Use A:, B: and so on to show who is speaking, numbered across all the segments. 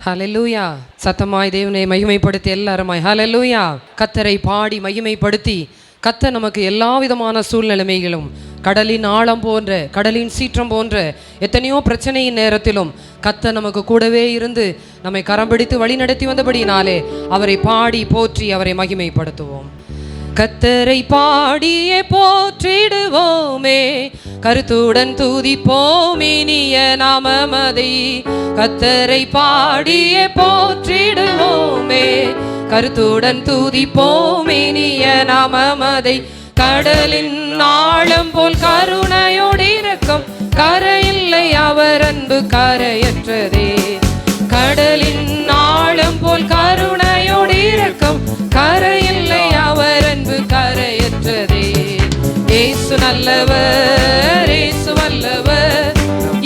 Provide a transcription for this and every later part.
A: ஹல்லேலூயா. சத்தமாய் தேவனை மகிமைப்படுத்தி எல்லாருமாய் ஹல்லேலூயா. கர்த்தரை பாடி மகிமைப்படுத்தி கர்த்தர் நமக்கு எல்லா விதமான சூழ்நிலைமைகளும் கடலின் ஆழம் போன்ற கடலின் சீற்றம் போன்ற எத்தனையோ பிரச்சனையின் நேரத்திலும் கர்த்தர் நமக்கு கூடவே இருந்து நம்மை கரம் பிடித்து வழி நடத்தி வந்தபடினாலே அவரை பாடி போற்றி அவரை மகிமைப்படுத்துவோம். கர்த்தரை பாடியே போற்றிடுவோமே, கருத்துடன் துதிப்போம் இனிய நாமமதை. கர்த்தரை பாடியே போற்றிடுவோமே, கருத்துடன் துதிப்போம் இனிய நாமமதை. கடலின் ஆழம் போல் கருணையோடு இரக்கம், கரையில்லை அவர் அன்பு கரையற்றதே. கடலின் ஆழம் போல் கருணையோடு இரக்கம், கரையில்லை அவர் அன்பு கரையற்றதே. இயேசு நல்லவர், இயேசு வல்லவர்,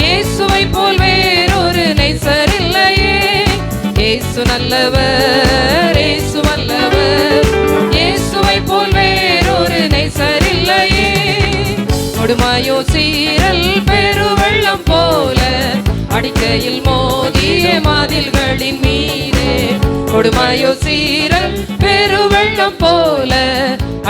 A: இயேசுவை போல் வேறொரு நேசர் இல்லையே. இயேசு நல்லவர், இயேசு வல்லவர், இயேசுவை போல் வேறொரு நேசர் இல்லையே. கொடுமையோ சீரல் பெருவெள்ளம் போல அடிக்கையில் மோதிய மதில்களின் மீதே. கொடுமையோ சீரல் பெருவெள்ளம் போல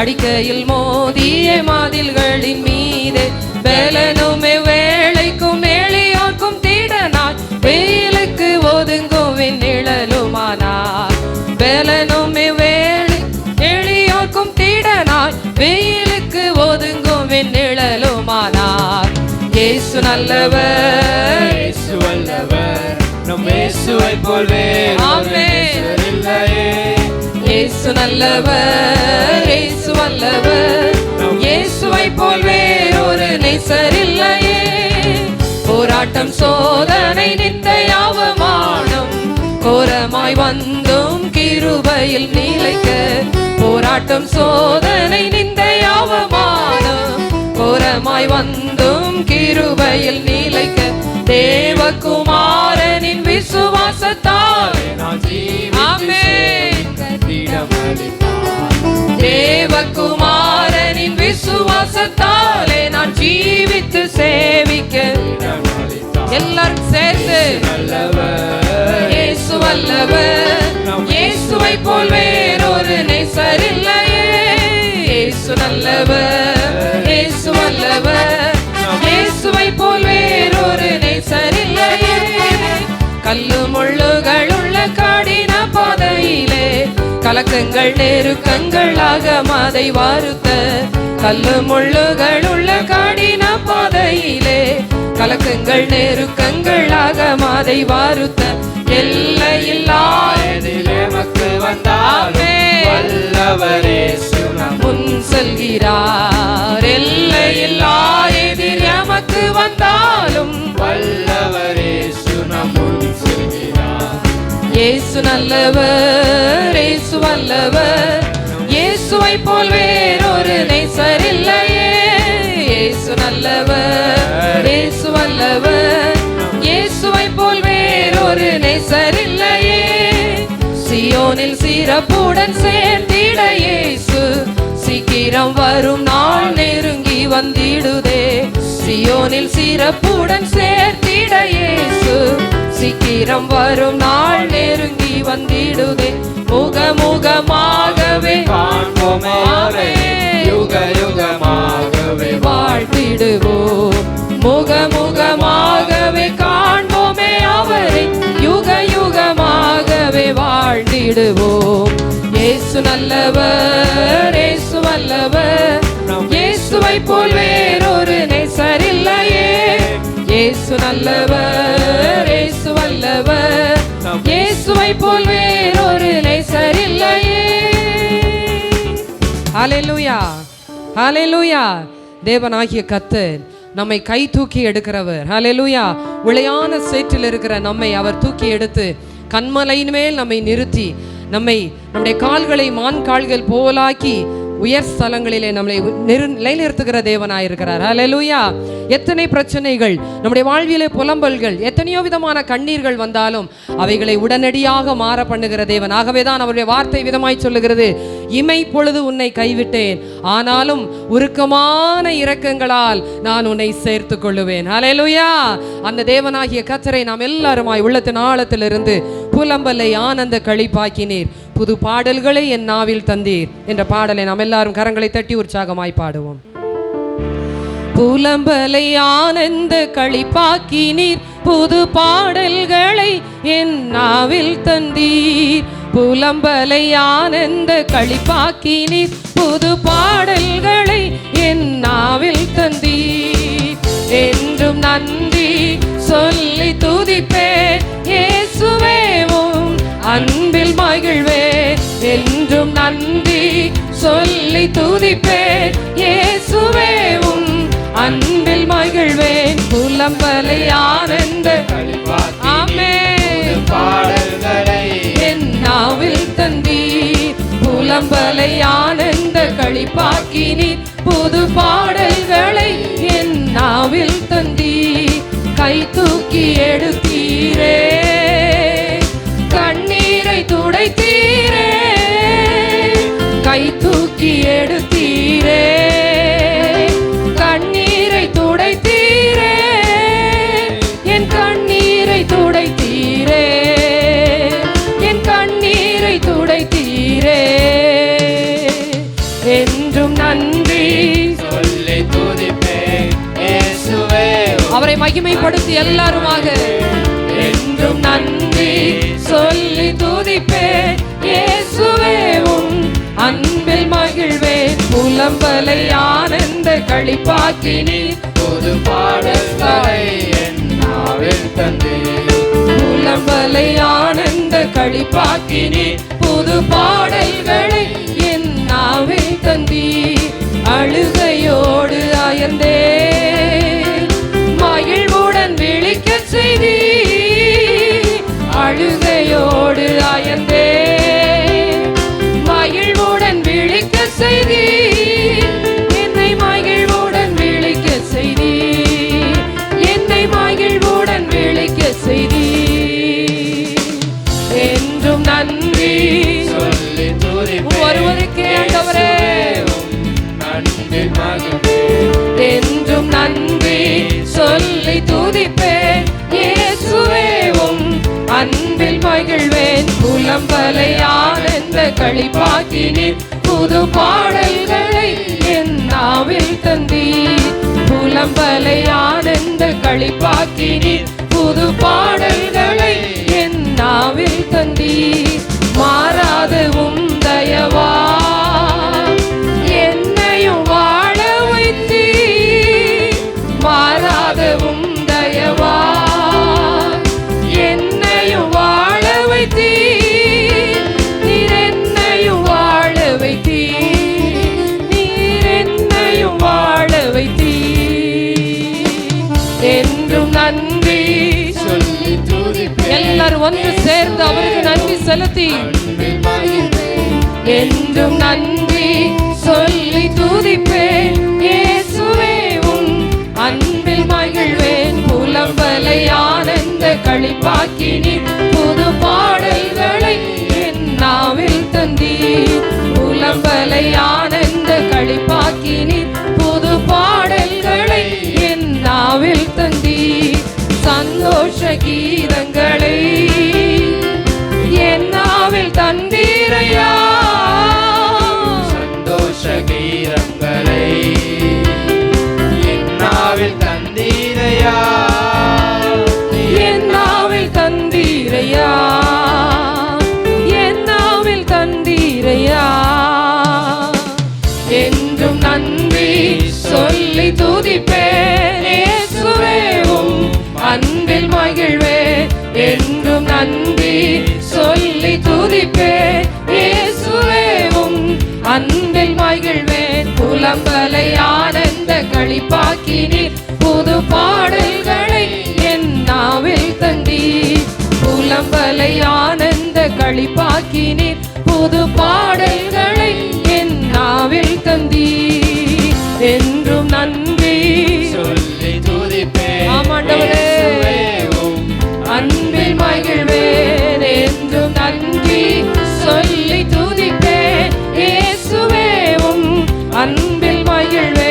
A: அடிக்கையில் மோதிய மதில்களின் மீதே. வேலனுமே வேளைக்கும் எளியோர்க்கும் திடனாய், வெயிலுக்கு ஒதுங்கும் நிழலுமானார். வேலனுமே வேளை எளியோர்க்கும் திடனாய், வெயிலுக்கு ஒதுங்கும் நிழலுமானார். இயேசு நல்லவர்,
B: இயேசு வல்லவர், நம் இயேசுவை போல் வேறொரு நேசர் இல்லையே.
A: இயேசு நல்லவர், இயேசு வல்லவர், இயேசுவை போல் வேறொரு நேசர் இல்லையே. போராட்டம் சோதனை நிந்தை அவமானம் கோரமாய் வந்தும் கிருபையில் நிலைக்க. போராட்டம் சோதனை நிந்தை அவமானம் கோரமாய் வந்தும் கிருபையில் நிலைக்க. தேவகுமாரனின் விசுவாசத்தால்
B: நான்
A: தேவகுமாரனின் விசுவாசத்தாலே நான் ஜீவித்து சேவிக்க. எல்லாரும் சேர்ந்து இயேசு வல்லவர், இயேசுவை போல் வேறொரு நேசர் இல்லையே. இயேசு நல்லவர், இயேசு வல்லவர், இயேசுவை போல் வேறொரு நேசர் இல்லையே. கல்லு முள்ளுகள் உள்ள கடின பாதையிலே கலக்கங்கள் நெருக்கங்களாக மாதை வாருத்த. கல்லு முள்ளுகள் உள்ள கடின பாதையிலே கலக்கங்கள் நெருக்கங்களாக மாதை வாருத்த. எல்லையில்லாயதில்
B: எமக்கு வந்தாலே வல்லவரே
A: முன் செல்கிறார். எல்லையில்லாயதில் எமக்கு வந்தாலும்
B: வல்லவரே முன் செல்கிறார்.
A: இயேசு நல்லவர், இயேசு வல்லவர், இயேசுவை போல் வேறொரு நேசர் இல்லையே. இயேசு நல்லவர், இயேசு வல்லவர், இயேசுவை போல் வேறொரு நேசர் இல்லையே. சியோனில் சிறப்புடன் சேர்ந்திட இயேசு சீக்கிரம் வரும் நாள் நெருங்கி வந்திடுதே. சியோனில் சிறப்புடன் சேர்த்திட இயேசு சீக்கிரம் வரும் நாள் நெருங்கி வந்திடுதே. முகமுகமாகவே
B: காண்போமே அவரை, யுக யுகமாகவே
A: வாழ்த்திடுவோம். முகமுகமாகவே காண்போமே அவரை, யுக யுகமாகவே வாழ்ந்திடுவோம். இயேசு நல்லவர், இயேசு வல்லவர், இயேசுவை போல் வேறொரு நேசர் இல்லையே. இயேசு நல்லவர், இயேசு வல்லவர், இயேசுவை போல் வேறொரு நேசர் இல்லையே. ஹல்லேலூயா, ஹல்லேலூயா. தேவனாகிய கர்த்தர் நம்மை கை தூக்கி எடுக்கிறவர். ஹல்லேலூயா. உளையான சேற்றில் இருக்கிற நம்மை அவர் தூக்கி எடுத்து கன்மலையின் மேல் நம்மை நிறுத்தி நம்முடைய கால்களை மான் கால்கள் போலாக்கி உயர் ஸ்தலங்களிலே நம்மளை நிலைநிறுத்துகிற தேவனாயிருக்கிறார். ஹல்லேலூயா. எத்தனை பிரச்சனைகள் நம்முடைய வாழ்விலே, புலம்பல்கள், எத்தனையோ விதமான கண்ணீர்கள் வந்தாலும் அவைகளை உடனடியாக மாற பண்ணுகிற தேவன். ஆகவேதான் அவருடைய வார்த்தை விதமாய் சொல்லுகிறது, இமை பொழுது உன்னை கைவிட்டேன், ஆனாலும் உருக்கமான இரக்கங்களால் நான் உன்னை சேர்த்து கொள்ளுவேன். ஹல்லேலூயா. அந்த தேவனாகிய கர்த்தரை நாம் எல்லாருமாய் உள்ளத்தின் ஆழத்திலிருந்து புலம்பலை ஆனந்த களிப்பாக்கினீர், புது பாடல்களை என் நாவில் தந்தீர் என்ற பாடலை நாம் எல்லாரும் கரங்களை தட்டி உற்சாகமாய் பாடுவோம். புலம்பலை ஆனந்த களிப்பாக்கினீர், புது பாடல்களை என் நாவில் தந்தீர். புலம்பலை ஆனந்த களிப்பாக்கினீர், புது பாடல்களை என் நாவில் தந்தீர். என்றும் நன்றி சொல்லி துதிப்பேன் இயேசுவே, உம் அன்பில் மகிழ்வேன். என்றும் நன்றி சொல்லி துதிப்பேன் இயேசுவே, உம் அன்பில் மகிழ்வேன். புலம்பலை ஆனந்த ஆமென்
B: பாடல்களை
A: என் நாவில் தந்தீர். புலம்பலை ஆனந்த களிப்பாக்கினீர், புது பாடல்களை என் நாவில் தந்தீர். கை தூக்கி எடுத்தீரே, கண்ணீரை துடைத்தீரே. கை தூக்கி எடுத்தீரே, கண்ணீரை துடைத்தீரே. என் கண்ணீரை துடைத்தீரே, என் கண்ணீரை துடைத்தீரே. என்றும் நன்றி
B: சொல்லி துதிப்பேன் இயேசுவே,
A: அவரை மகிமைப்படுத்தி எல்லாருமாக. என்றும் நன்றி சொல்லி துதிப்பேன் இயேசுவே, உம் அன்பில் மகிழ்வேன். புலம்பலை ஆனந்த களிப்பாக்கினீர்,
B: புது பாடல்களை என் நாவில் தந்தீர்.
A: புலம்பலை ஆனந்த களிப்பாக்கினீர், புது பாடல்களை என் நாவில் தந்தீர். அழுகையோடு அயர்ந்தே மகிழ்வுடன் விழிக்க செய்தீர். அழுகையோடு அயர்ந்தே மகிழ்வுடன் விழிக்க செய்தீர். என்னை மகிழ்வுடன் விழிக்க செய்தீர். என்னை மகிழ்வுடன் விழிக்க செய்தீர். என்றும் நன்றி
B: சொல்லி துதிப்பேன்
A: ஒருவருக்கே ஆண்டவரே,
B: அன்பில் மகிழ்வேன்.
A: என்றும் நன்றி சொல்லி துதிப்பேன் இயேசுவே, உம் அன்பில் மகிழ்வேன். புலம்பலை ஆனந்த களிப்பாக்கினீர், புது பாடல்களை என் நாவில் தந்தீர். புலம்பலை ஆனந்த களிப்பாக்கினீர், புது பாடல்களை என் நாவில் தந்தீர். மாறாத உம் தயவா என்னையும் வாழ வைத்தீர். மாறாத உம் தயவா என்னையும் வாழ வைத்தீர். நீர் என்னையும் வாழ வைத்தீர். நீர் என்னையும் வாழ வைத்தீர். என்றும் நன்றி
B: சொல்லி துதிப்பேன்
A: எல்லாரும் ஒன்று சேர்ந்து அவருக்கு நன்றி செலுத்தி.
B: அன்பில் மகிழ்வேன்.
A: என்றும் நன்றி சொல்லி துதிப்பேன் இயேசுவே, உம் அன்பில் மகிழ்வேன். புலம்பலை ஆனந்த களிப்பாக்கினீர், புது பாடல்களை என் நாவில் தந்தீர். புலம்பலை ஆனந்த களிப்பாக்கினீர், புது பாடல்களை என் நாவில் தந்தீர். சந்தோஷ கீதங்களை என் நாவில் தந்தீரையா.
B: சந்தோஷ கீதங்களை என் நாவில் தந்தீரையா.
A: என் நாவில் தந்தீரையா. என் நாவில் தந்தீரையா. என்றும் நன்றி சொல்லி துதிப்பேன் இயேசுவே, உம் அன்பில் மகிழ்வேன். என்றும் நன்றி சொல்லி துதிப்பேன் இயேசுவே, உம் அன்பில் மகிழ்வேன். புலம்பலை ஆனந்த களிப்பாக்கினீர், புது பாடல்களை என் நாவில் தந்தீர். புலம்பலை ஆனந்த களிப்பாக்கினீர், புது பாடல்களை என் நாவில் என்றும் நன்றி
B: சொல்லி துதிப்பேன்.
A: ஆமாண்டவரே அன்பில் மகிழ்வேன் என்றும் நன்றி சொல்லி துதிப்பேன். இயேசுவேவும் அன்பில் மகிழ்வேன்.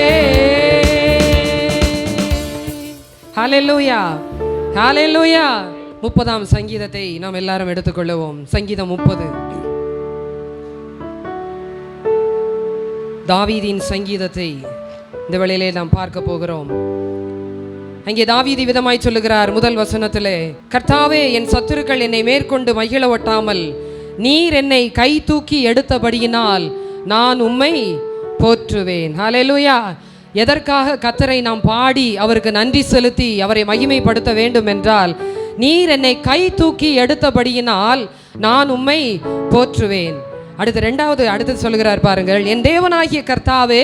A: ஹல்லேலூயா ஹல்லேலூயா. 30ஆம் சங்கீதத்தை நாம் எல்லாரும் எடுத்துக்கொள்வோம். சங்கீதம் 30. தாவீதின் சங்கீதத்தை இந்த வேளையிலே நாம் பார்க்க போகிறோம். அங்கே தாவீது விதமாய் சொல்லுகிறார் முதல் வசனத்திலே, கர்த்தாவே என் சத்துருக்கள் என்னை மேற்கொண்டு மகிழ ஒட்டாமல் நீர் என்னை கை தூக்கி எடுத்தபடியினால் நான் உம்மை போற்றுவேன். ஹல்லேலூயா. எதற்காக கர்த்தரை நாம் பாடி அவருக்கு நன்றி செலுத்தி அவரை மகிமைப்படுத்த வேண்டும் என்றால், நீர் என்னை கை தூக்கி எடுத்தபடியினால் நான் உம்மை போற்றுவேன். அடுத்து சொல்லுகிறார் பாருங்கள், என் தேவனாகிய கர்த்தாவே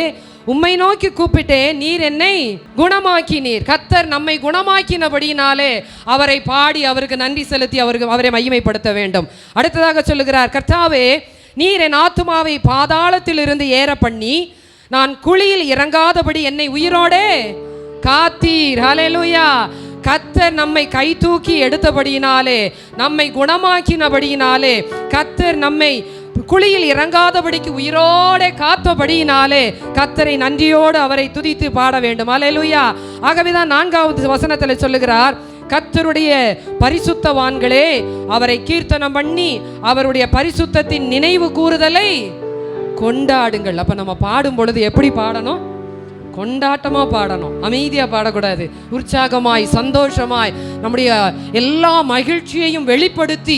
A: உம்மை நோக்கி கூப்பிட்டேன், நீர் என்னை குணமாக்கினீர். கர்த்தர் நம்மை குணமாக்கினபடியினாலே அவரை பாடி அவருக்கு நன்றி செலுத்தி அவரை மகிமைப்படுத்த வேண்டும். அடுத்ததாக சொல்லுகிறார், கர்த்தாவே நீர் என் ஆத்துமாவை பாதாளத்தில் இருந்து ஏற பண்ணி நான் குழியில் இறங்காதபடி என்னை உயிரோடே காத்தீர். ஹல்லேலூயா. கர்த்தர் நம்மை கை தூக்கி எடுத்தபடியினாலே, நம்மை குணமாக்கினபடியினாலே, கர்த்தர் நம்மை குழியில் இறங்காதபடிக்கு உயிரோടെ காத்தபடியினாலே கர்த்தரை நன்றியோடு அவரை துதித்து பாட வேண்டும். ஹல்லேலூயா. ஆகவேதான் 4வது வசனத்தில் சொல்லுகிறார், கர்த்தருடைய பரிசுத்தவான்களே அவரை கீர்த்தனம் பண்ணி அவருடைய பரிசுத்தத்தின் நினைவு கூறுதலை கொண்டாடுங்கள். அப்ப நம்ம பாடும் பொழுது எப்படி பாடணும்? கொண்டாட்டமா பாடணும், அமைதியா பாடக்கூடாது. உற்சாகமாய் சந்தோஷமாய் நம்முடைய எல்லா மகிழ்ச்சியையும் வெளிப்படுத்தி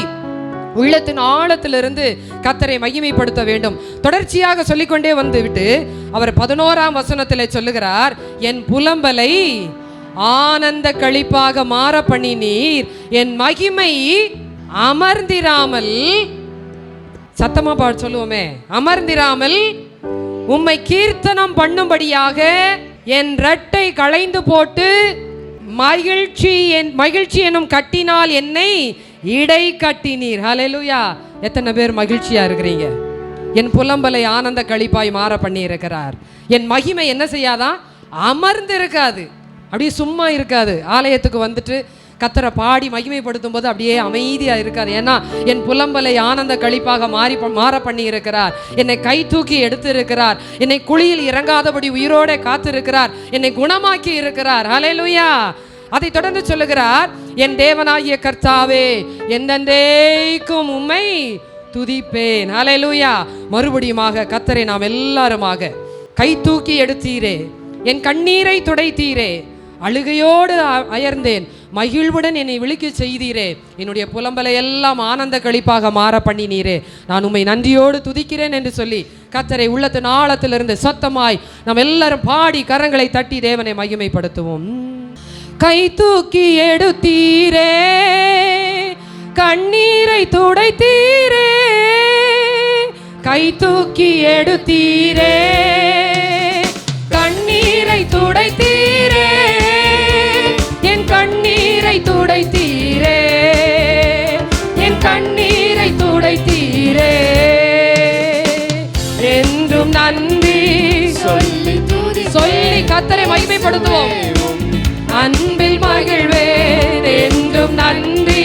A: உள்ளத்தின் ஆழத்திலிருந்து கர்த்தரை மகிமைப்படுத்த வேண்டும். தொடர்ச்சியாக சொல்லிக்கொண்டே வந்துவிட்டு அவர் 11ஆம் வசனத்தில் சொல்லுகிறார், என் புலம்பலை ஆனந்த களிப்பாக மாற பண்ணினீர், என் மகிமை அமர்ந்திராமல், சத்தமா பாட சொல்லுவோமே, அமர்ந்திராமல் உம்மை கீர்த்தனம் பண்ணும்படியாக என் இரட்டை களைந்து போட்டு மகிழ்ச்சி எனும் கட்டினால் என்னை இடை கட்டினீர். ஹல்லேலூயா. எத்தனை பேர் மகிழ்ச்சியா இருக்கிறீங்க? என் புலம்பலை ஆனந்த களிப்பாய் மாற பண்ணி இருக்கிறார். என் மகிமை என்ன செய்யாதான்? அமர்ந்து இருக்காது, அப்படியே சும்மா இருக்காது. ஆலயத்துக்கு வந்துட்டு கர்த்தரை பாடி மகிமைப்படுத்தும் போது அப்படியே அமைதியா இருக்காது. ஏன்னா என் புலம்பலை ஆனந்த களிப்பாக மாற பண்ணி இருக்கிறார். என்னை கை தூக்கி எடுத்து இருக்கிறார். என்னை குழியில் இறங்காதபடி உயிரோட காத்து இருக்கிறார். என்னை குணமாக்கி இருக்கிறார். ஹல்லேலூயா. அதை தொடர்ந்து சொல்லுகிறார், என் தேவனாகிய கர்த்தாவே எந்தெந்தைக்கும் உம்மை துதிப்பேன். ஹல்லேலூயா. மறுபடியுமாக கர்த்தரை நாம் எல்லாருமாக கை தூக்கி எடுத்தீரே, என் கண்ணீரை துடைத்தீரே, அழுகையோடு அயர்ந்தேன், மகிழ்வுடன் என்னை விழிக்க செய்தீரே, என்னுடைய புலம்பலை எல்லாம் ஆனந்த களிப்பாக மாற பண்ணினீரே, நான் உம்மை நன்றியோடு துதிக்கிறேன் என்று சொல்லி கர்த்தரை உள்ளத்தின் ஆழத்திலிருந்து சத்தமாய் நாம் எல்லாரும் பாடி கரங்களை தட்டி தேவனை மகிமைப்படுத்துவோம். கை தூக்கி எடுத்தீரே, கண்ணீரை துடைத்தீரே, கை தூக்கி எடுத்தீரே, கண்ணீரை துடைத்தீரே, என் கண்ணீரை துடைத்தீரே, என் கண்ணீரை துடைத்தீரே, என்றும் நன்றி சொல்லி கர்த்தரை மகிமைப்படுத்துவோம். அன்பில் மகிழ்வேன் என்றும் நன்றி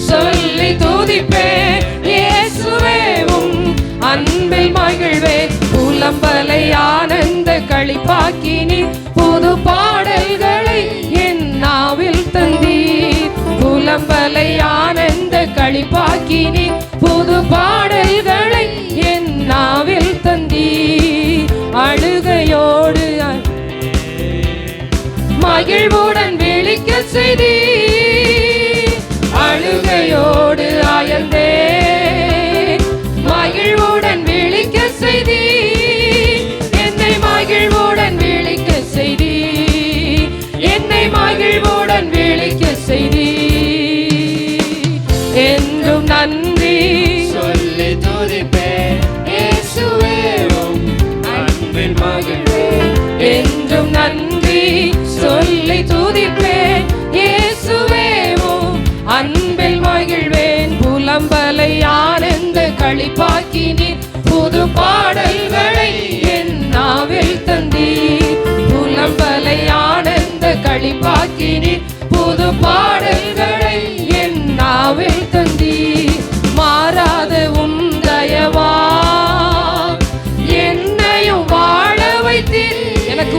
A: சொல்லி துதிப்பேன். இயேசுவேவும் அன்பில் மகிழ்வேன். புலம்பலை ஆனந்த களிப்பாக்கினீர், புது பாடல்களை என் நாவில் தந்தீர். புலம்பலை ஆனந்த களிப்பாக்கினீர், புது பாடல்களை என் நாவில் தந்தீர். அழுகையோடு மகிழ்வுடன் விழிக்க செய்தி, அழுகையோடு ஆயந்தே மகிழ்வுடன் விழிக்க செய்தி, என்னை மகிழ்வுடன் விழிக்க செய்தி, என்னை மகிழ்வுடன் விழிக்க செய்தி. என்றும் நன்றி சொல்லி துதிப்பேன். இயேசுவேவும் அன்பில் மகிழ்வேன். என்றும் நன்றி சொல்லி துதிப்பேன். இயேசுவேவும் அன்பில் மகிழ்வேன். புலம்பலை ஆனந்த களிப்பாக்கினீர், புது பாடல்களை என் நாவில் தந்தீர்.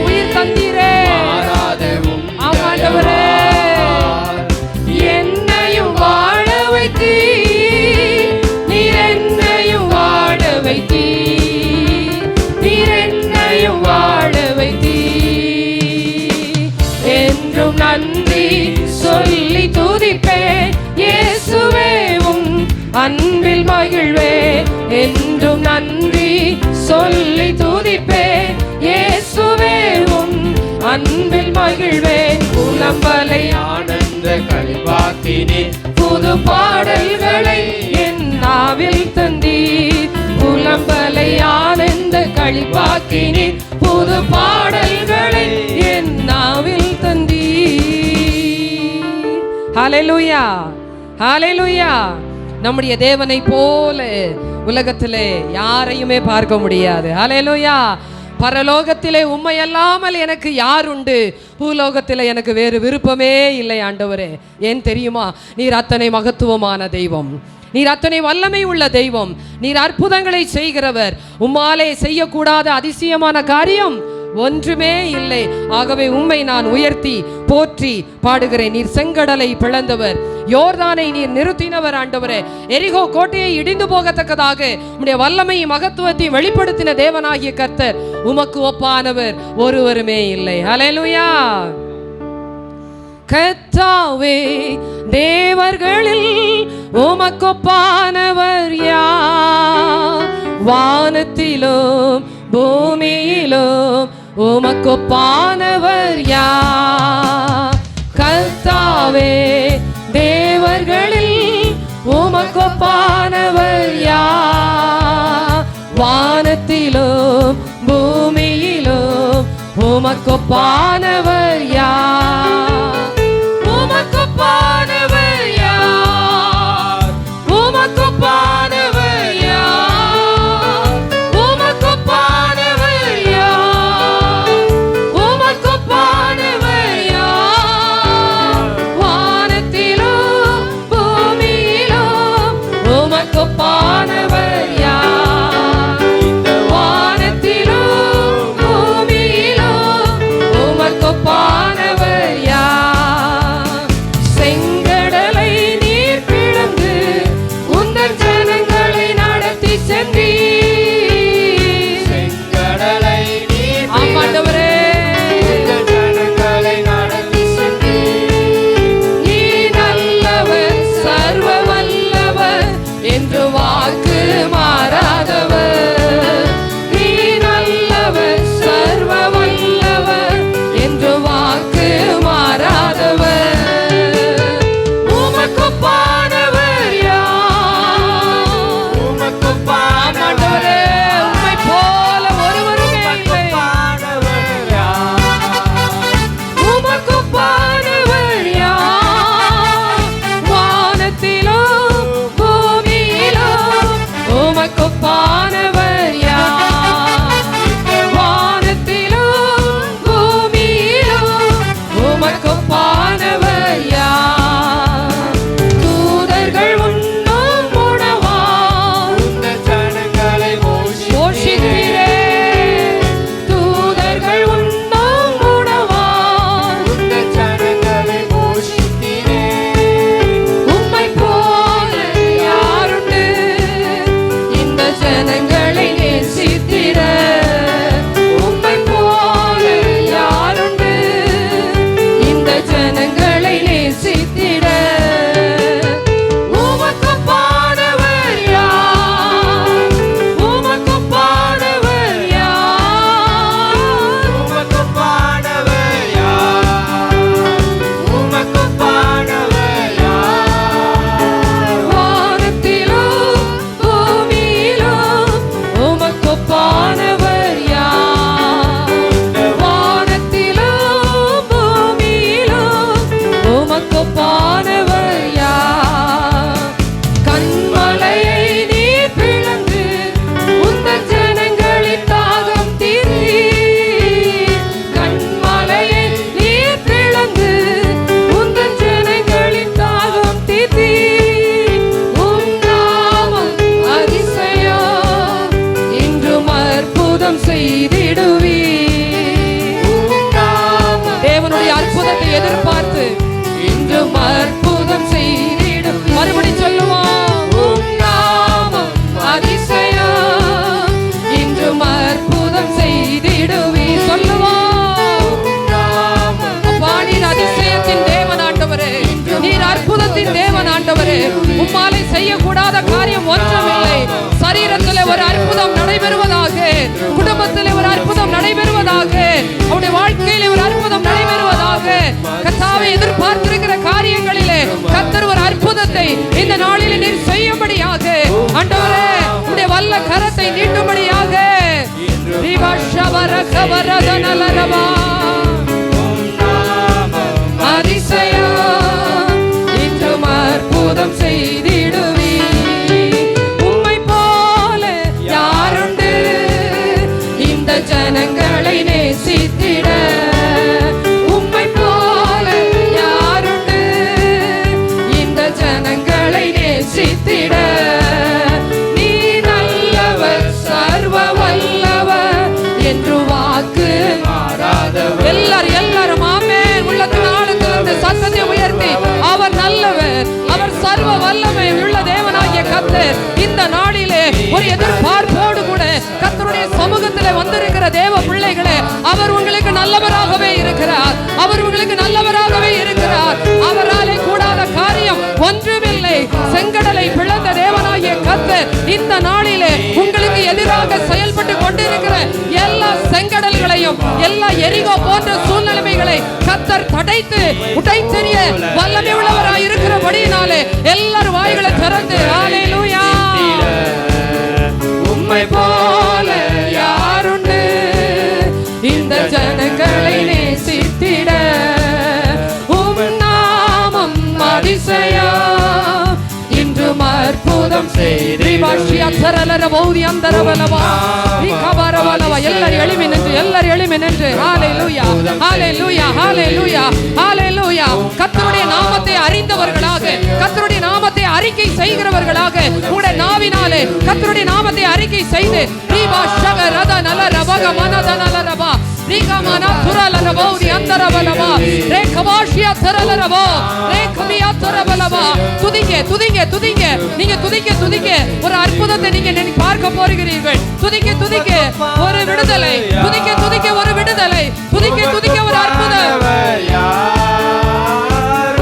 A: உயிர் தந்தீரே.
B: மாறாத உம்
A: ஆமாண்டவரே, என்னையும் வாழ வைத்தீர், நீர் என்னையும் வாழ வைத்தீர், நீர் என்னையும் வாழ வைத்தீர். என்றும் நன்றி சொல்லி துதிப்பேன் இயேசுவே உம் அன்பில் மகிழ்வே. என்றும் நன்றி சொல்லி துதிப்பேன் இயேசுவே உம் அன்பில் மகிழ்வேன். புலம்பலை
B: ஆனந்த களிப்பாக்கினீர்,
A: புது பாடல்களை என் நாவில் தந்தீர். புலம்பலை ஆனந்த களிப்பாக்கினீர், புது பாடல்களை என் நாவில் தந்தீர். ஹல்லேலூயா, ஹல்லேலூயா. நம்முடைய தேவனை போல உலகத்திலே யாரையுமே பார்க்க முடியாது. ஹல்லேலூயா. பரலோகத்திலே உம்மை அல்லாமல் எனக்கு யார் உண்டு? பூலோகத்திலே எனக்கு வேறு விருப்பமே இல்லை ஆண்டவரே. ஏன் தெரியுமா? நீர் அத்தனை மகத்துவமான தெய்வம், நீர் அத்தனை வல்லமை உள்ள தெய்வம், நீர் அற்புதங்களை செய்கிறவர். உம்மாலே செய்யக்கூடாத அதிசயமான காரியம் ஒன்றுமே இல்லை. ஆகவே உம்மை நான் உயர்த்தி போற்றி பாடுகிறேன். நீர் செங்கடலை பிளந்தவர், யோர்தானை நீர் நிறுத்தினவர் ஆண்டவரே. எரிகோ கோட்டையை இடிந்து போகத்தக்கதாக உம்முடைய வல்லமை மகத்துவத்தை வெளிப்படுத்தின தேவனாகிய கர்த்தர், உமக்கு ஒப்பானவர் ஒருவருமே இல்லை. ஹல்லேலூயா. கர்த்தாவே, தேவர்களில் உமக்கொப்பானவர் யார்? வானத்திலும் பூமியிலும் உமக்கொப்பானவர் யார்? கர்த்தாவே, தேவர்களில் உமக்கொப்பானவர் யார்? வானத்திலும் பூமியிலும் உமக்கொப்பானவர் யார்? உமக்கொப்பானவர் யார்? உமக்கொப்பானவர் யார்? உமக்கொப்பானவர் யார்? உமக்கொப்பானவர் யார்? வானத்திலும் பூமியிலும் உமக்கொப்பானவர் யார்? வானத்திலும் பூமியிலும் உமக்கொப்பானவர் எதிர்பார்த்து இன்றும் அற்புதம் செய்திடும். மறுபடி சொல்லுவோம், உம் நாமம் அதிசயம், இன்றும் அற்புதம் செய்திடுவி. சொல்லுவோம், அப்பா நீர் அதிசயத்தின் தேவன் ஆண்டவரே, நீர் அற்புதத்தின் தேவன் ஆண்டவரே. உம்மாலே செய்யக்கூடாத காரியம் ஒன்றுமில்லை. சரீரத்தில் ஒரு அற்புதம் நடைபெறுவதாக, குடும்பத்தில் ஒரு அற்புதம் நடைபெறுவதாக, அவருடைய வாழ்க்கையில் ஒரு அற்புதம் நடைபெறுவதாக. கர்த்தாவை எதிர்பார்த்திருக்கிற காரியங்களிலே கர்த்தர் ஒரு அற்புதத்தை இந்த நாளில் நீர் செய்யும்படியாக ஆண்டவரே உம்முடைய வல்ல கரத்தை நீட்டும்படியாக. அதிசயம் இன்றும் அற்புதம் செய்திடுவி. உம்மை போல யாருண்டு இந்த ஜனங்களை நேசித்திட? உம்மை போல யாருண்டு இந்த ஜனங்களை நேசித்திட? நீ நல்லவர், சர்வ வல்லவர் என்று வாக்கு மாறாதவர். எல்லாரும் ஆமென். உள்ளத்தின் ஆழத்திலிருந்து சத்தத்தை உயர்த்தி, அவர் நல்லவர், அவர் சர்வ வல்லமை உள்ள தேவனாகிய கர்த்தர் இந்த நாளிலே ஒரு எதிர்பார்ப்போடு கூட கர்த்தருடைய சமூகத்தில் வந்திருக்கிற தேவ பிள்ளைகளே, அவர் உங்களுக்கு நல்லவராகவே இருக்கிறார். அவர் உங்களுக்கு நல்லவராகவே இருக்கிறார். அவராலே கூடாத காரியம் ஒன்றுமில்லை. செங்கடலை பிளந்த தேவனாகிய கர்த்தர் இந்த நாளிலே உங்களுக்கு எதிராக செயல்பட்டு கொண்டிருக்கிற எல்லா செங்கடல்களையும், எல்லா எரிகோ போன்ற சூழ்நிலைமைகளை கர்த்தர் தடைத்து உடைத்தெறிய வல்லமை உள்ளவராய் இருக்கிறபடியினாலே எல்லாரும் வாய்களை திறந்து ஹல்லேலூயா. உம்மை போல யாருண்டு இந்த ஜனங்களை நேசித்திட? உம் நாமம் அதிசயம் இன்றும் அற்புதம் செய்தி. எல்லாரும் எழுமி நின்று ஹல்லேலூயா, ஹல்லேலூயா, ஹல்லேலூயா, ஹல்லேலூயா. கர்த்தருடைய நாமத்தை அறிந்தவர்களாக, கர்த்தருடைய நாமத்தை அறிக்கை செய்கிறவர்களாக உங்களுடைய நாவினாலே கர்த்தருடைய நாமத்தை அறிக்கை செய்து துதிங்க. நீங்க துதிக்க ஒரு அற்புதத்தை நீங்க பார்க்க போகிறீர்கள். துதிக்க ஒரு விடுதலை, துதிக்க ஒரு விடுதலை, துதிக்க ஒரு அற்புதம்.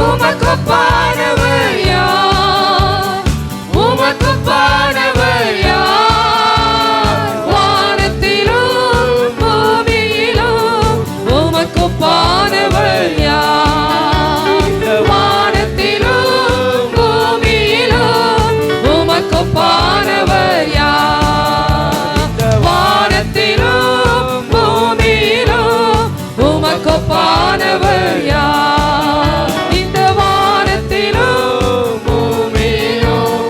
A: உமக்கு பாடவர் யார்? உமக்கு பாடவர் யார்? வானத்திலும் பூமியிலும் உமக்கு பாடவர் யார்? வானத்திலும் பூமியிலும் உமக்கு பாடவர் யார்? வானத்திலும் பூமியிலும் உமக்கு பாடவர் யார்? இந்த வானத்திலும் பூமியிலும்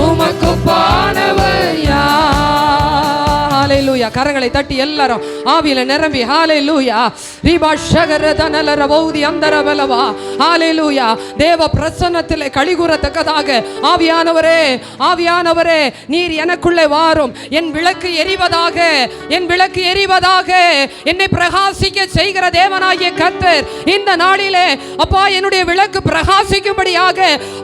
A: உமக்கு பாடவர் யார்? ஹல்லேலூயா. கரங்களை தட்டி எல்லாரும் ஆவியில நிரம்பி ஹல்லேலூயா. ஹல்லேலூயா. தேவ பிரசன்னத்திலே களிகூறத்தக்கதாக ஆவியானவரே நீர் எனக்குள்ளே வாரும். என் விளக்கு எரிவதாக, என்னை பிரகாசிக்க செய்கிற தேவனாகிய கர்த்தர் இந்த நாளிலே அப்பா என்னுடைய விளக்கு பிரகாசிக்கும்படியாக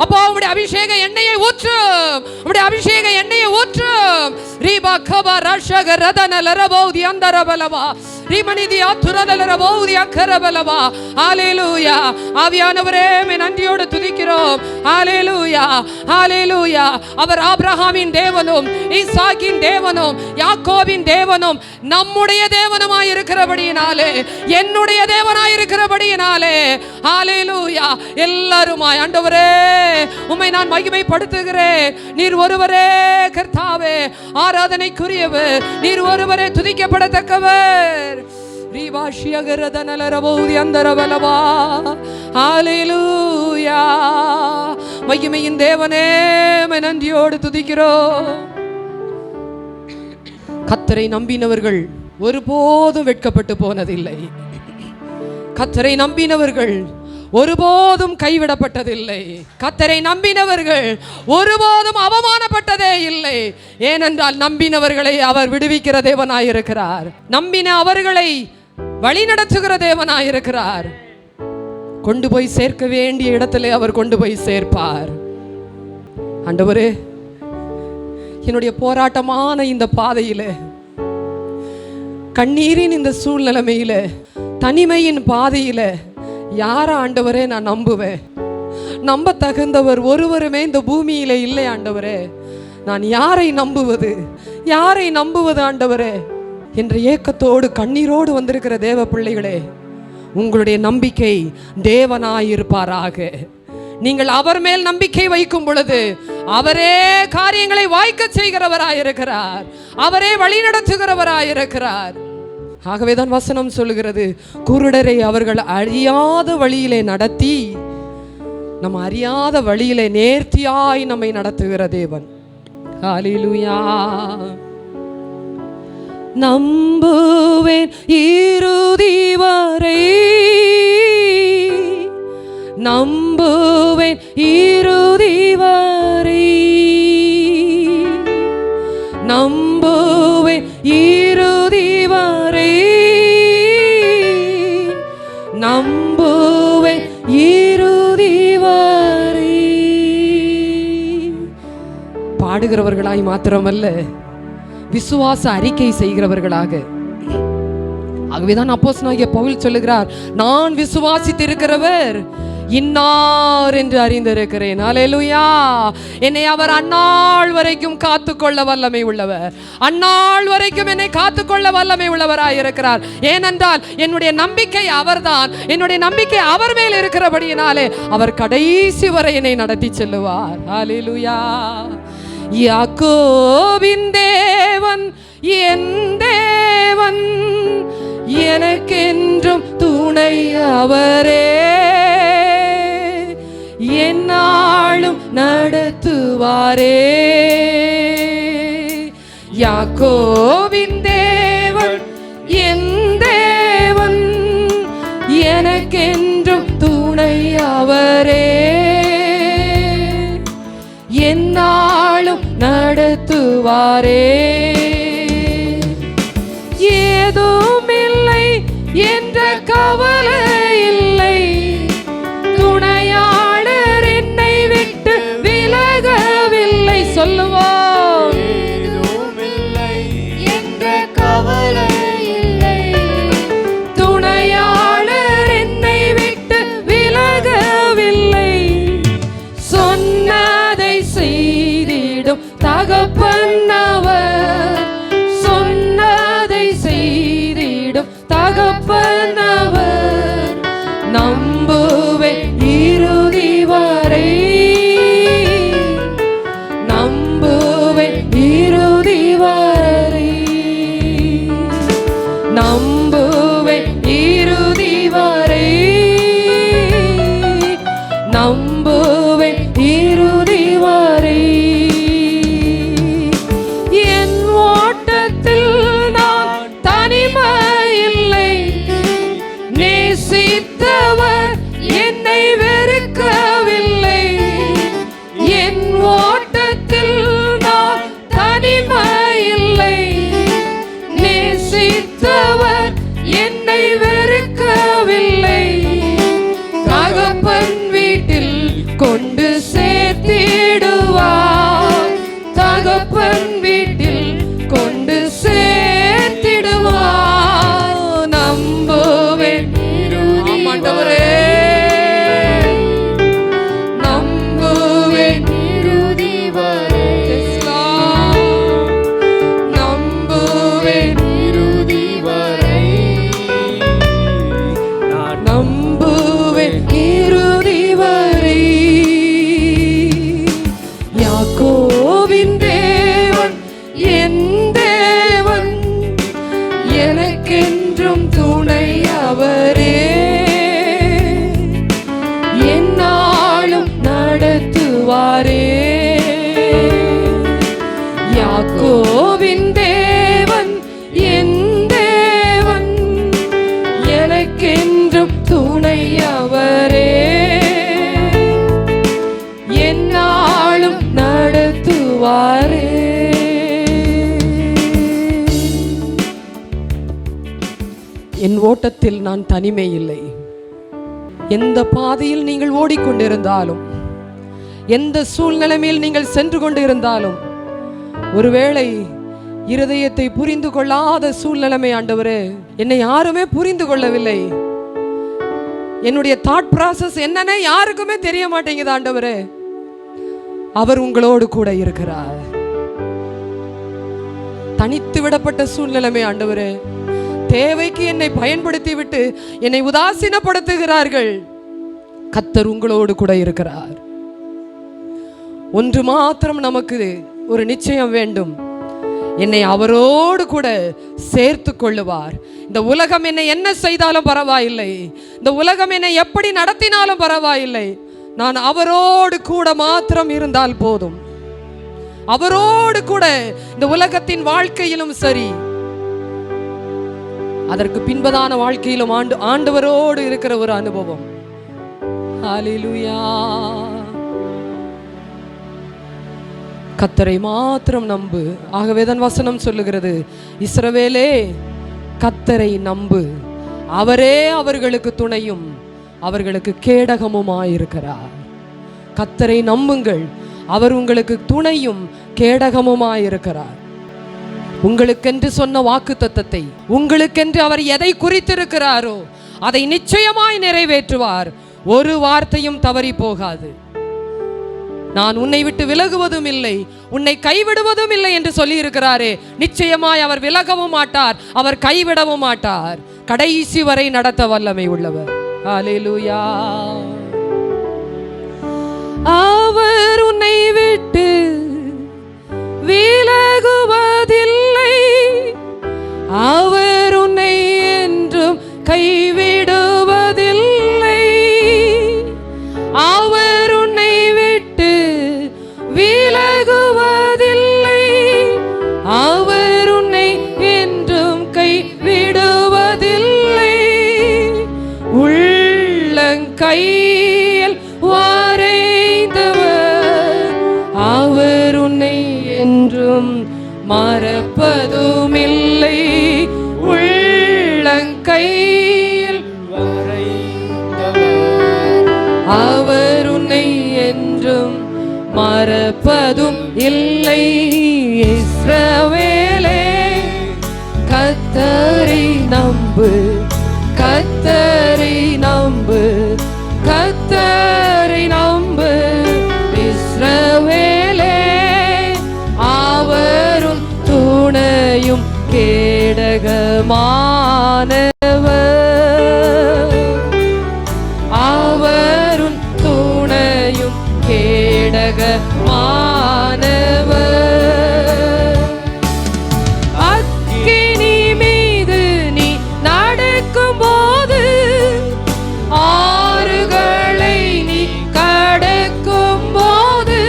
A: அப்பா உம்முடைய அபிஷேக எண்ணெயை ஊற்றும், உம்முடைய அபிஷேக எண்ணெயை ஊற்றும். ரீபா கபா ரஷக ரதன லரபௌதி அந்தரபலவா ரீமனிதி ஆத்துரதல ரபௌதி அக்கரபலவா. ஹல்லேலூயா. ஆவியானவரே நன்றியோடு துதிக்கிறோம். ஹல்லேலூயா, ஹல்லேலூயா. அவர் ஆபிரகாமின் தேவனும் ஈசாக்கின் தேவனும் யாக்கோபின் தேவனும் நம்முடைய தேவனுமாய் இருக்கிறபடியினாலே, என்னுடைய தேவனாய் இருக்கிறபடியினாலே ஹல்லேலூயா. எல்லாருமாய் ஆண்டவரே உம்மை நான் மகிமைப்படுத்துகிறேன். நீர் ஒருவரே கர்த்தாவே ஆராதனைக்குரியவர், நீர் ஒருவரே துதிக்கப்படத்தக்கவர். ஹல்லேலூயா. மகிமையின் தேவனே நன்றியோடு துதிக்கிறோம். கர்த்தரை நம்பினவர்கள் ஒருபோதும் வெட்கப்பட்டு போனதில்லை. கர்த்தரை நம்பினவர்கள் ஒருபோதும் கைவிடப்பட்டதில்லை. கர்த்தரை நம்பினவர்கள் ஒருபோதும் அவமானப்பட்டதே இல்லை. ஏனென்றால் நம்பினவர்களை அவர் விடுவிக்கிற தேவனாயிருக்கிறார். நம்பின அவர்களை வழி நடத்துகிற தேவனாயிருக்கிறார். கொண்டு போய் சேர்க்க வேண்டிய இடத்துல அவர் கொண்டு போய் சேர்ப்பார். ஆண்டவரே, என்னுடைய போராட்டமான இந்த பாதையில, கண்ணீரின் இந்த சூழ்நிலைமையில, தனிமையின் பாதையில யார ஆண்டவரே நான் நம்புவேன்? நம்ப தகுந்தவர் ஒருவருமே இந்த பூமியில இல்லை ஆண்டவரே. நான் யாரை நம்புவது, யாரை நம்புவது ஆண்டவரே என்ற ஏக்கத்தோடு கண்ணீரோடு வந்திருக்கிற தேவ பிள்ளைகளே, உங்களுடைய நம்பிக்கை தேவனாயிருப்பாராக. நீங்கள் அவர் மேல் நம்பிக்கை வைக்கும் பொழுது அவரே காரியங்களை வாய்க்க செய்கிறவராயிருக்கிறார், அவரே வழி நடத்துகிறவராயிருக்கிறார். ஆகவேதான் வசனம் சொல்லுகிறது, குருடரை அவர்கள் அறியாத வழியிலே நடத்தி நம்ம அறியாத வழியிலே நேர்த்தியாய் நம்மை நடத்துகிற தேவன். ஹல்லேலூயா. நம்புவேன் இறுதி வரை, நம்புவேன் இறுதி வரை, நம்புவேன் இறுதி வரை, நம்புவேன் இறுதி வரை. பாடுகிறவர்களாய் மாத்திரமல்ல, விசுவாச அறிக்கை செய்கிறவர்களாக. ஆகவேதான் அப்போஸ்தலனாகிய பவுல் சொல்லுகிறார், நான் விசுவாசித்திருக்கிறவர் இன்னார் என்று அறிந்திருக்கிறேன். அல்லேலூயா. என்னை அவர் அந்நாள் வரைக்கும் காத்துக்கொள்ள வல்லமை உள்ளவர், அந்நாள் வரைக்கும் என்னை காத்துக்கொள்ள வல்லமை உள்ளவராயிருக்கிறார். ஏனென்றால் என்னுடைய நம்பிக்கை அவர்தான், என்னுடைய நம்பிக்கை அவர் மேல் இருக்கிறபடியினாலே அவர் கடைசி வரை என்னை நடத்தி செல்லுவார். அல்லேலூயா. யாக்கோபின் தேவன் என் தேவன், எனக்கென்றும் துணை அவரே, என்னாலும் நடத்துவாரே. யாக்கோபின் தேவன் என் தேவன், எனக்கென்றும் துணை அவரே, என்னாலும் நடத்துவாரே. ஏதும் இல்லை என்ற கவலை இல்லை, துணையாளர் என்னை விட்டு விலகவில்லை. சொல்லுவோம்,
B: ஏதும் இல்லை என்ற கவலை இல்லை,
A: துணையாளர் என்னை விட்டு விலகவில்லை. சொன்னதை செய்திடும் தகப்பன் அவர், சொன்னதை செய்திடும் தகப்பன் அவர். நம்புவேன் இறுதி வரை, நம்புவேன் இறுதி வரை, நம்புவேன் இறுதி வரை, நம்புவேன் இறுதி வரை. என் ஓட்டத்தில் நான் தனிமையில்லை, நேசித்தவர் என்னை வெறுக்கவில்லை. என் ஓட்டத்தில் நான் தனிமையில்லை, நேசித்தவர் என்னை வெறுக்கவில்லை. தகப்பன் வீட்டில் கொண்டு சேர்த்திடுவார், தகப்பன் வீட்டில் கொண்டு சேர்த்திடுவார். நம்புவேன் ஆண்டவரே, நம்புவேன்
B: இறுதி வரை,
A: நம்புவேன்
B: இறுதி வரை, நான்
A: நம்புவேன் இறுதி வரை. யாக்கோபின் தேவன் என் தேவன், எனக்கென்றும் துணை அவரே, என்னாலும் நடத்துவாரே. யாக்கோபின் தேவன் என் தேவன், எனக்கென்றும் துணை அவரே, என்னாலும் நடத்துவாரே. என் ஓட்டத்தில் நான் தனிமை இல்லை, எந்த பாதையில் நீங்கள் ஓடிக்கொண்டிருந்தாலும், எந்த சூழ்நிலையில் நீங்கள் சென்று கொண்டிருந்தாலும், ஒருவேளை இருதயத்தை புரிந்து கொள்ளாத சூழ்நிலைமை, ஆண்டவரே என்னை யாருமே புரிந்து கொள்ளவில்லை, என்னுடைய தாட் ப்ராசஸ் என்னன்னு யாருக்குமே தெரிய மாட்டேங்குது ஆண்டவரே, அவர் உங்களோடு கூட இருக்கிறார். தனித்து விடப்பட்ட சூழ்நிலைமை ஆண்டவரே, தேவைக்கு என்னை பயன்படுத்தி விட்டு என்னை உதாசீனப்படுத்துகிறார்கள், கர்த்தர் உங்களோடு கூட இருக்கிறார். ஒன்று மாத்திரம் நமக்கு ஒரு நிச்சயம் வேண்டும், என்னை அவரோடு கூட சேர்த்து கொள்ளுவார். இந்த உலகம் என்னை என்ன செய்தாலும் பரவாயில்லை, இந்த உலகம் என்னை எப்படி நடத்தினாலும் பரவாயில்லை, நான் அவரோடு கூட மாத்திரம் இருந்தால் போதும். அவரோடு கூட இந்த உலகத்தின் வாழ்க்கையிலும் சரி, அதற்கு பின்பதான வாழ்க்கையிலும் ஆண்டவரோடு இருக்கிற ஒரு அனுபவம். ஹல்லேலூயா. கர்த்தரை மாத்திரம் நம்பு. ஆகவேதான் வசனம் சொல்லுகிறது, இஸ்ரவேலே கர்த்தரை நம்பு, அவரே அவர்களுக்கு துணையும் அவர்களுக்கு கேடகமுமாயிருக்கிறார். கர்த்தரை நம்புங்கள், அவர் உங்களுக்கு துணையும் கேடகமுமாயிருக்கிறார். உங்களுக்கென்று சொன்ன வாக்குத்தத்தத்தை, உங்களுக்கென்று அவர் எதை குறித்திருக்கிறாரோ அதை நிச்சயமாய் நிறைவேற்றுவார். ஒரு வார்த்தையும் தவறி போகாது. நான் உன்னை விட்டு விலகுவதும் இல்லை, உன்னை கைவிடுவதும் இல்லை என்று சொல்லி இருக்கிறாரே, நிச்சயமாய் அவர் விலகவும் மாட்டார், அவர் கைவிடவும் மாட்டார். கடைசி வரை நடத்த வல்லமை உள்ளவர். ஹல்லேலூயா. அவர் உன்னை விட்டு விலகுவதில்லை, அவர் உன்னை என்றும் கைவிடுவதில்லை. அவர் உன்னை விட்டு விலகுவதில்லை, அவர் உன்னை என்றும் கைவிடுவதில்லை. உள்ளங்கையில் வரைந்தவர், அவர் உன்னை என்றும் மறப்பதும் இல்லை. உள்ளங்கையில் வரைந்தவர், அவர் உன்னை என்றும் மறப்பதும் இல்லை. இஸ்ரவேலே கர்த்தரை நம்பு, கர்த்தரை நம்பு, கர்த்தரை நம்பு. இஸ்ரவேலே அவரும் துணையும் கேடகமானவர், அவரும் துணையும் கேடகமானவர். அக்கினி மீது நீ நடக்கும் போது, ஆறுகளை நீ கடக்கும் போது,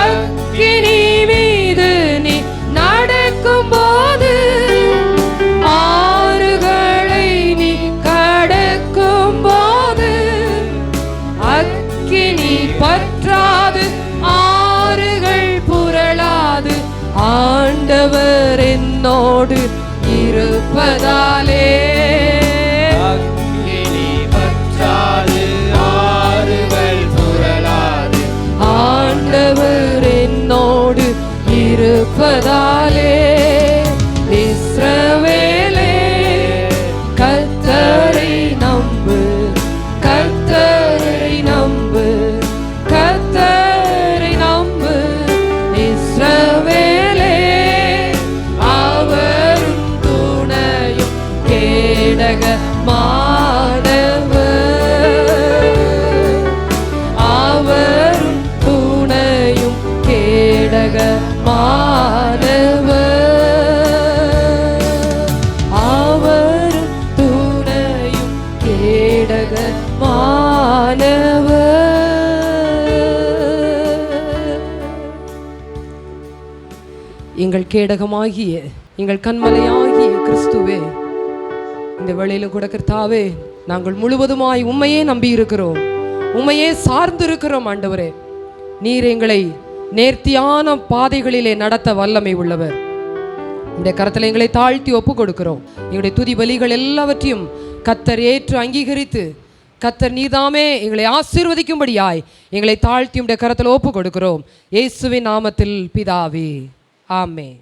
A: அக்கினி மீது நீ நடக்கும் போது, ஆறுகளை நீ கடக்கும் போது, அக்கினி பற்றாது ஆறுகள் புரளாது, ஆண்டவர் என்னோடு இருப்பதாலே.
B: அக்கினி பற்றாது ஆறுகள் புரளாது,
A: ஆண்டவர் என்னோடு இருப்பதாலே. இஸ்ரவேலே கர்த்தரை நம்பு, கர்த்தரை நம்பு, கர்த்தரை நம்பு. இஸ்ரவேலே அவரும் துணையும் கேடகமானவர், அவரும் துணையும் கேடகமானவர், அவரும் துணையும் கேடகமானவர். எங்கள் கேடகமாகிய, எங்கள் கண்மலையாகிய கிறிஸ்துவே, இந்த வேளையிலும் கூட கர்த்தாவே, நாங்கள் முழுவதுமாய் உம்மையே நம்பி இருக்கிறோம், உம்மையே சார்ந்து இருக்கிறோம். ஆண்டவரே, நீர் எங்களை நேர்த்தியான பாதைகளிலே நடத்த வல்லமை உள்ளவர். இந்த கரத்தில் எங்களை தாழ்த்தி ஒப்பு கொடுக்கிறோம். எங்களுடைய துதி பலிகள் எல்லாவற்றையும் கர்த்தர் ஏற்று அங்கீகரித்து கர்த்தர் நீதாமே எங்களை ஆசீர்வதிக்கும்படியாய் எங்களை தாழ்த்தி உம்முடைய கரத்தில் ஒப்பு கொடுக்கிறோம். இயேசுவின் நாமத்தில் பிதாவே, ஆமென்.